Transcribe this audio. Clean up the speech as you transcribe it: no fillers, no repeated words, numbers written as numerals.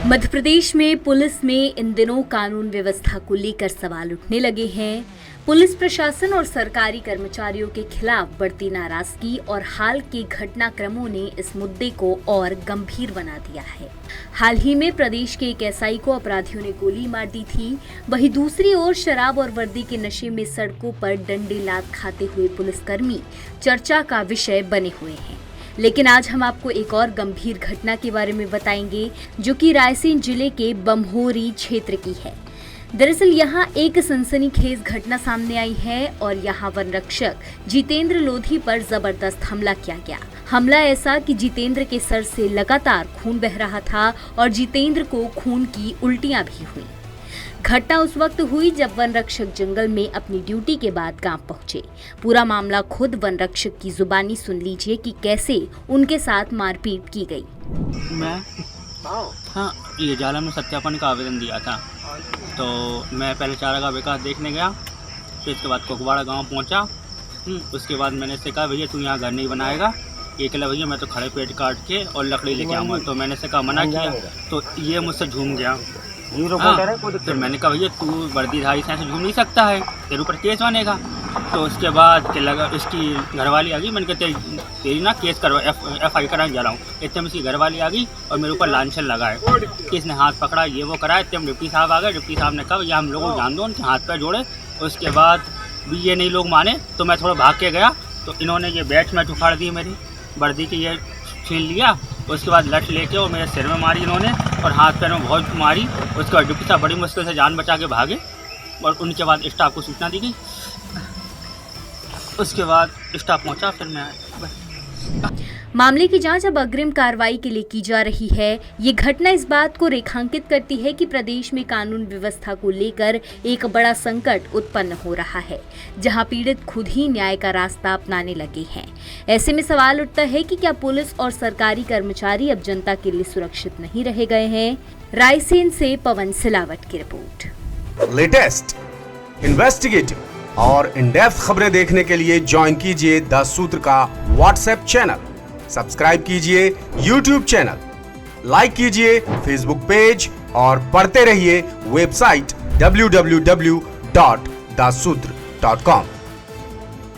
मध्य प्रदेश में पुलिस में इन दिनों कानून व्यवस्था को लेकर सवाल उठने लगे हैं। पुलिस प्रशासन और सरकारी कर्मचारियों के खिलाफ बढ़ती नाराजगी और हाल के घटनाक्रमों ने इस मुद्दे को और गंभीर बना दिया है। हाल ही में प्रदेश के एक एसआई को अपराधियों ने गोली मार दी थी। वहीं दूसरी ओर शराब और वर्दी के नशे में सड़कों पर डंडे लात खाते हुए पुलिसकर्मी चर्चा का विषय बने हुए हैं। लेकिन आज हम आपको एक और गंभीर घटना के बारे में बताएंगे, जो कि रायसेन जिले के बम्होरी क्षेत्र की है। दरअसल यहाँ एक सनसनीखेज घटना सामने आई है और यहाँ वन रक्षक जितेंद्र लोधी पर जबरदस्त हमला किया गया। हमला ऐसा कि जितेंद्र के सर से लगातार खून बह रहा था और जितेंद्र को खून की उल्टियां भी हुई। घटना उस वक्त हुई जब वन रक्षक जंगल में अपनी ड्यूटी के बाद गांव पहुंचे। पूरा मामला खुद वन रक्षक की जुबानी सुन लीजिए कि कैसे उनके साथ मारपीट की गई। हाँ, ये जाला में सत्यापन का आवेदन दिया था, तो मैं पहले चारा का विकास देखने गया, फिर इसके बाद कोकवाड़ा गांव पहुंचा। उसके बाद मैंने इससे कहा, भैया तू यहाँ घर नहीं बनाएगा। ये कहला, भैया मैं तो खड़े पेट काट के और लकड़ी लेके आऊँगा। तो मैंने इससे कहा, मना किया, तो ये मुझसे झूम गया। तो मैंने कहा, भैया तू वर्दीधारी से झूम नहीं सकता है, तेरे ऊपर केस बनेगा। तो उसके बाद लगा इसकी घरवाली आ गई। मैंने कहा, तेरी ना केस करवा FI कराने जा रहा हूँ। इतने में इसकी घरवाली आ गई और मेरे ऊपर लांछन लगा है। किसने हाथ पकड़ा, ये वो करा। इतने में डिप्टी साहब आ गए। डिप्टी साहब ने कहा, भैया हम लोगों को जान दो, उनके हाथ पैर जोड़े। उसके बाद भी ये नहीं लोग माने, तो मैं थोड़ा भाग के गया, तो इन्होंने ये बैठ में उखाड़ दी, मेरी वर्दी की ये छीन लिया। उसके बाद लठ लेके और मेरे सिर में मारी इन्होंने और हाथ पैर में बहुत मारी। उसके बाद डिप्टी साहब बड़ी मुश्किल से जान बचा के भागे और उनके बाद स्टाफ को सूचना दी गई। उसके बाद स्टाफ पहुंचा, फिर मैं मामले की जांच अब अग्रिम कार्रवाई के लिए की जा रही है। ये घटना इस बात को रेखांकित करती है कि प्रदेश में कानून व्यवस्था को लेकर एक बड़ा संकट उत्पन्न हो रहा है, जहां पीड़ित खुद ही न्याय का रास्ता अपनाने लगे हैं। ऐसे में सवाल उठता है कि क्या पुलिस और सरकारी कर्मचारी अब जनता के लिए सुरक्षित नहीं रह गए हैं। रायसेन से पवन सिलावट की रिपोर्ट। लेटेस्ट, इन्वेस्टिगेटिव और इन डेप्थ खबरें देखने के लिए ज्वाइन कीजिए द सूत्र का व्हाट्सएप चैनल, सब्सक्राइब कीजिए YouTube चैनल, लाइक कीजिए Facebook पेज और पढ़ते रहिए वेबसाइट www.dasudr.com।